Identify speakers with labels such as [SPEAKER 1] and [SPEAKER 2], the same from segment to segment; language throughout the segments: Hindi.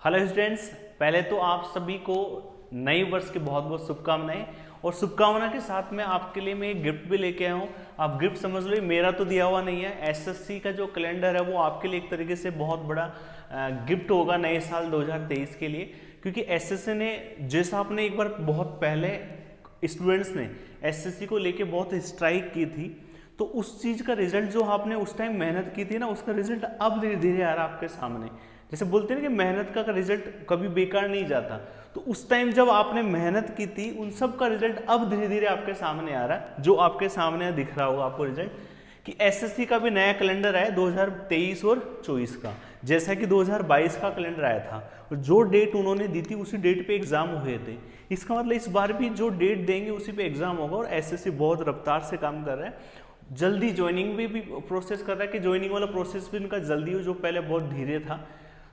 [SPEAKER 1] हेलो स्टूडेंट्स, पहले तो आप सभी को नए वर्ष की बहुत बहुत शुभकामनाएं। और शुभकामना के साथ में आपके लिए मैं एक गिफ्ट भी लेके आया हूँ। आप गिफ्ट समझ लो, मेरा तो दिया हुआ नहीं है, एसएससी का जो कैलेंडर है वो आपके लिए एक तरीके से बहुत बड़ा गिफ्ट होगा नए साल 2023 के लिए। क्योंकि एसएससी ने, जैसा आपने एक बार बहुत पहले स्टूडेंट्स ने एसएससी को लेके बहुत स्ट्राइक की थी, तो उस चीज़ का रिजल्ट जो आपने उस टाइम मेहनत की थी ना, उसका रिजल्ट अब धीरे धीरे आ रहा है आपके सामने। जैसे बोलते हैं ना कि मेहनत का रिजल्ट कभी बेकार नहीं जाता, तो उस टाइम जब आपने मेहनत की थी उन सब का रिजल्ट अब धीरे धीरे आपके सामने आ रहा है। जो आपके सामने दिख रहा होगा आपको रिजल्ट कि एसएससी का भी नया कैलेंडर आया 2023 और 24 का, जैसा कि 2022 का कैलेंडर आया था। और जो डेट उन्होंने दी थी उसी डेट पे एग्जाम हुए थे। इसका मतलब इस बार भी जो डेट देंगे उसी पे एग्जाम होगा। और एसएससी बहुत रफ्तार से काम कर रहा है, जल्दी ज्वाइनिंग भी प्रोसेस कर रहा है कि ज्वाइनिंग वाला प्रोसेस भी उनका जल्दी हो, जो पहले बहुत धीरे था।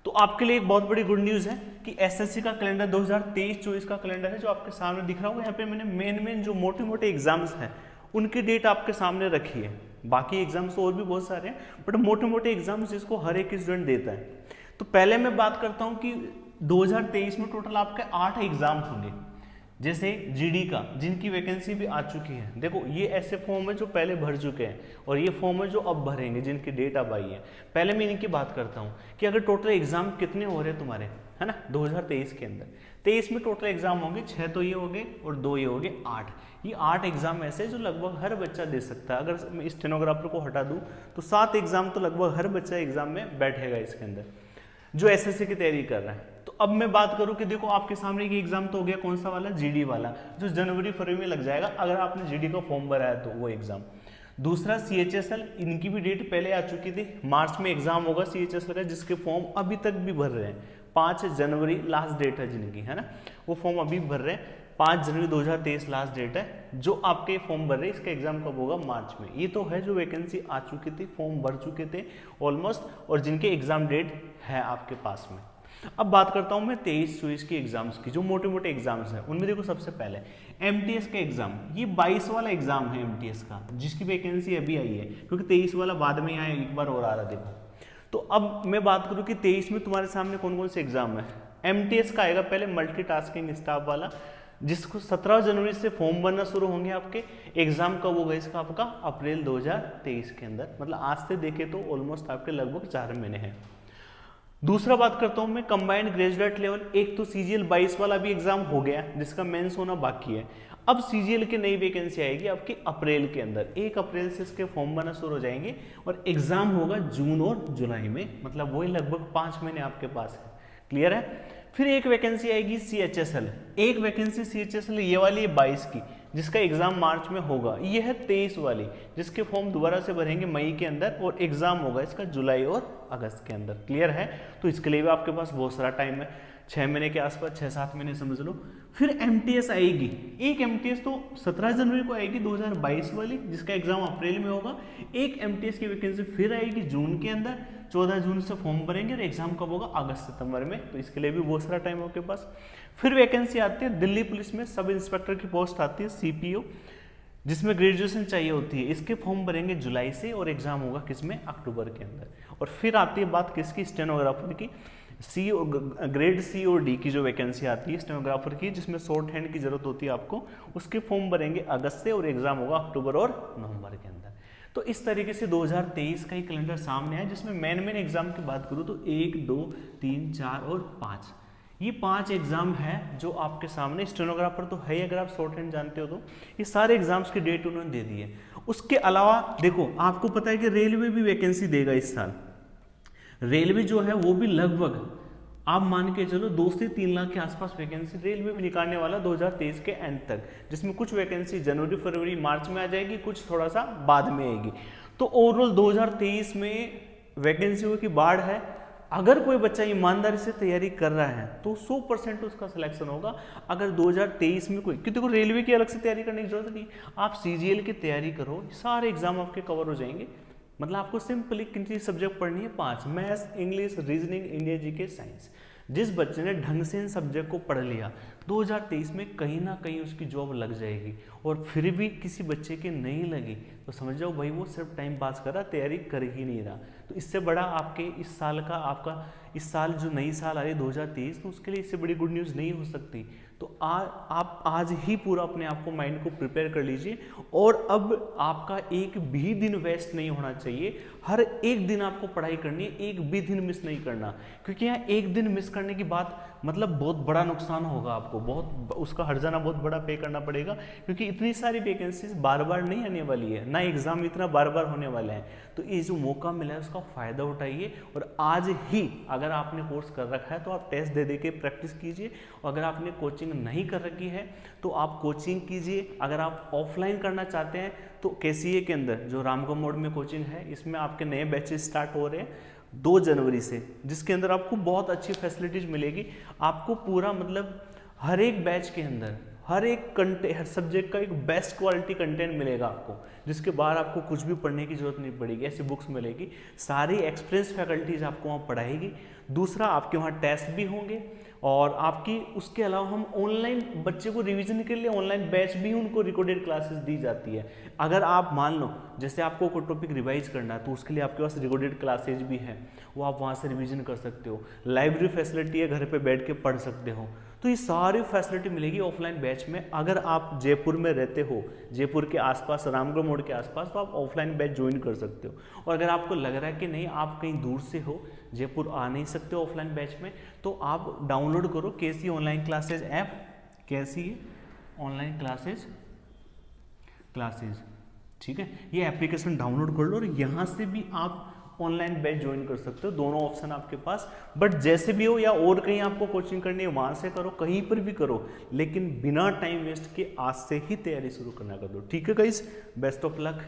[SPEAKER 1] तो आपके लिए एक बहुत बड़ी गुड न्यूज़ है कि एसएससी का कैलेंडर 2023-24 का कैलेंडर है जो आपके सामने दिख रहा होगा। यहाँ पे मैंने मेन जो मोटे मोटे एग्जाम्स हैं उनकी डेट आपके सामने रखी है। बाकी एग्जाम्स तो और भी बहुत सारे हैं, बट मोटे मोटे एग्जाम्स जिसको हर एक स्टूडेंट देता है। तो पहले मैं बात करता हूँ कि 2023 में टोटल आपके 8 एग्जाम होंगे। जैसे जीडी का, जिनकी वैकेंसी भी आ चुकी है। देखो, ये ऐसे फॉर्म है जो पहले भर चुके हैं और ये फॉर्म है जो अब भरेंगे, जिनकी डेट अब आई है। पहले मैं इनकी बात करता हूँ कि अगर टोटल एग्जाम कितने हो रहे हैं तुम्हारे, है ना, 2023 के अंदर। 23 में टोटल एग्जाम होंगे 6, तो ये हो गए और 2 ये हो गए 8। ये 8 एग्जाम ऐसे जो लगभग हर बच्चा दे सकता है। अगर मैं स्टेनोग्राफर को हटा दूँ तो 7 एग्जाम तो लगभग हर बच्चा एग्जाम में बैठेगा इसके अंदर, जो एसएससी की तैयारी कर रहा है। तो अब मैं बात करूं कि देखो, आपके सामने ये एग्जाम तो हो गया, कौन सा वाला, जीडी वाला, जो जनवरी फरवरी में लग जाएगा अगर आपने जीडी का फॉर्म भरा है तो वो एग्जाम। दूसरा सीएचएसएल, इनकी भी डेट पहले आ चुकी थी, मार्च में एग्जाम होगा सीएचएसएल का, जिसके फॉर्म अभी तक भी भर रहे हैं। 5 जनवरी लास्ट डेट है जिनकी, है ना, वो फॉर्म अभी भर रहे हैं। 5 जनवरी 2023 लास्ट डेट है। जो आपके फॉर्म भर रहे हैं इसका एग्जाम कब होगा, मार्च में। ये तो है जो वैकेंसी आ चुकी थी, फॉर्म भर चुके थे ऑलमोस्ट, और जिनके एग्जाम डेट है आपके पास में। अब बात करता हूं मैं 23-24 के एग्जाम्स की, जो मोटे मोटे एग्जाम्स हैं उनमें। देखो, सबसे पहले एमटीएस का एग्जाम, ये 22 वाला एग्जाम है एमटीएस का, जिसकी वैकेंसी अभी आई है, क्योंकि 23 वाला बाद में आया, एक बार और आ रहा। देखो, तो अब मैं बात करूं कि 23 में तुम्हारे सामने कौन कौन से एग्जाम है। एमटीएस का आएगा पहले, मल्टीटास्किंग स्टाफ वाला, जिसको 17 जनवरी से फॉर्म भरना शुरू होंगे आपके। एग्जाम कब होगा इसका, आपका अप्रैल 2023 के अंदर, मतलब आज से देखे तो ऑलमोस्ट आपके लगभग 4 महीने हैं। दूसरा बात करता हूं मैं कंबाइंड ग्रेजुएट लेवल। एक तो सीजीएल 22 वाला भी एग्जाम हो गया, जिसका मेंस होना बाकी है। अब सीजीएल की नई वैकेंसी आएगी आपके अप्रैल के अंदर, 1 अप्रैल से इसके फॉर्म भरना शुरू हो जाएंगे और एग्जाम होगा जून और जुलाई में, मतलब वही लगभग 5 महीने आपके पास है। क्लियर है। फिर एक वैकेंसी आएगी सीएचएसएल, एक वैकेंसी सीएचएसएल ये वाली है 22 की, जिसका एग्जाम मार्च में होगा। ये है 23 वाली, जिसके फॉर्म दोबारा से भरेंगे मई के अंदर और एग्जाम होगा इसका जुलाई और अगस्त के अंदर। क्लियर है। तो इसके लिए भी आपके पास बहुत सारा टाइम है, 6 महीने के आसपास, 6-7 महीने समझ लो। फिर एमटीएस आएगी, एक एमटीएस तो 17 जनवरी को आएगी 2022 वाली, जिसका एग्जाम अप्रैल में होगा। एक एमटीएस की वैकेंसी फिर आएगी जून के अंदर, 14 जून से फॉर्म भरेंगे और एग्जाम कब होगा, अगस्त सितंबर में। तो इसके लिए भी बहुत सारा टाइम है आपके पास। फिर वैकेंसी आती है दिल्ली पुलिस में, सब इंस्पेक्टर की पोस्ट आती है सीपीओ, जिसमें ग्रेजुएशन चाहिए होती है। इसके फॉर्म भरेंगे जुलाई से और एग्जाम होगा किसमें, अक्टूबर के अंदर। और फिर आती है बात किसकी, स्टेनोग्राफर की। ग्रेड सी और डी की जो वैकेंसी आती है स्टेनोग्राफर की, जिसमें शॉर्ट हैंड की जरूरत होती है आपको, उसके फॉर्म भरेंगे अगस्त से और एग्जाम होगा अक्टूबर और नवंबर के अंदर। तो इस तरीके से 2023 का ही कैलेंडर सामने है, जिसमें मेन एग्जाम की बात करूँ तो 1, 2, 3, 4 और 5, ये 5 एग्जाम है जो आपके सामने। स्टेनोग्राफर तो है ही, अगर आप शॉर्ट हैंड जानते हो तो। ये सारे एग्जाम्स की डेट उन्होंने दे दी है। उसके अलावा देखो, आपको पता है कि रेलवे भी वैकेंसी देगा इस साल। रेलवे जो है वो भी लगभग आप मान के चलो 2 से 3 लाख के आसपास वैकेंसी रेलवे भी निकालने वाला 2023 के एंड तक, जिसमें कुछ वैकेंसी जनवरी फरवरी मार्च में आ जाएगी, कुछ थोड़ा सा बाद में आएगी। तो ओवरऑल 2023 में वैकेंसियों की बाढ़ है। अगर कोई बच्चा ईमानदारी से तैयारी कर रहा है तो 100% उसका सिलेक्शन होगा। अगर 2023 में कोई, क्योंकि रेलवे की अलग से तैयारी करने की जरूरत नहीं, आप सीजीएल की तैयारी करो, सारे एग्जाम आपके कवर हो जाएंगे। मतलब आपको सिंपली कितनी सब्जेक्ट पढ़नी है, 5, maths, English, reasoning, India GK, science. जिस बच्चे ने ढंग से इन सब्जेक्ट को पढ़ लिया 2023 में कहीं ना कहीं उसकी जॉब लग जाएगी। और फिर भी किसी बच्चे की नहीं लगी तो समझ जाओ भाई वो सिर्फ टाइम पास कर रहा, तैयारी कर ही नहीं रहा। तो इससे बड़ा आपके इस साल का आपका इस साल जो नई साल आ रही है 2023, तो उसके लिए इससे बड़ी गुड न्यूज़ नहीं हो सकती। तो आप आज ही पूरा अपने आप को माइंड को प्रिपेयर कर लीजिए, और अब आपका एक भी दिन वेस्ट नहीं होना चाहिए। हर एक दिन आपको पढ़ाई करनी है, एक भी दिन मिस नहीं करना, क्योंकि यहाँ एक दिन मिस करने की बात मतलब बहुत बड़ा नुकसान होगा आपको, बहुत उसका हर्जाना बहुत बड़ा पे करना पड़ेगा, क्योंकि इतनी सारी वैकेंसीज बार बार नहीं आने वाली है, ना एग्जाम इतना बार बार होने वाले हैं। तो ये जो मौका मिला है उसका फ़ायदा उठाइए, और आज ही अगर आपने कोर्स कर रखा है तो आप टेस्ट दे दे के प्रैक्टिस कीजिए, और अगर आपने कोचिंग नहीं कर रखी है तो आप कोचिंग कीजिए। अगर आप ऑफलाइन करना चाहते हैं तो KCA के अंदर जो रामगढ़ मोड़ में कोचिंग है, इसमें आपके नए बैचेस स्टार्ट हो रहे हैं 2 जनवरी से, जिसके अंदर आपको बहुत अच्छी फैसिलिटीज मिलेगी। आपको पूरा मतलब हर एक बैच के अंदर हर सब्जेक्ट का एक बेस्ट क्वालिटी कंटेंट मिलेगा आपको, जिसके बाद आपको कुछ भी पढ़ने की जरूरत नहीं पड़ेगी, ऐसी बुक्स मिलेगी, सारी एक्सपीरियंस फैकल्टीज आपको वहाँ पढ़ाएगी। दूसरा, आपके वहाँ टेस्ट भी होंगे, और आपकी उसके अलावा हम ऑनलाइन बच्चे को रिवीजन के लिए ऑनलाइन बैच भी उनको रिकॉर्डेड क्लासेस दी जाती है। अगर आप मान लो जैसे आपको कोई टॉपिक रिवाइज करना है तो उसके लिए आपके पास रिकॉर्डेड क्लासेज भी हैं, वो आप वहाँ से रिवीजन कर सकते हो। लाइब्रेरी फैसिलिटी है, घर पे बैठ के पढ़ सकते हो। तो ये सारी फैसिलिटी मिलेगी ऑफलाइन बैच में। अगर आप जयपुर में रहते हो, जयपुर के आसपास, रामगढ़ मोड़ के आसपास, तो आप ऑफलाइन बैच ज्वाइन कर सकते हो। और अगर आपको लग रहा है कि नहीं आप कहीं दूर से हो, जयपुर आ नहीं सकते ऑफलाइन बैच में, तो आप डाउनलोड करो KCA online classes app, KCA online classes, ठीक है। ये एप्लीकेशन डाउनलोड कर लो, और यहाँ से भी आप ऑनलाइन बैच ज्वाइन कर सकते हो। दोनों ऑप्शन आपके पास, बट जैसे भी हो, या और कहीं आपको कोचिंग करनी है वहाँ से करो, कहीं पर भी करो, लेकिन बिना टाइम वेस्ट के आज से ही तैयारी शुरू करना कर दो। ठीक है गाइस, बेस्ट ऑफ लक।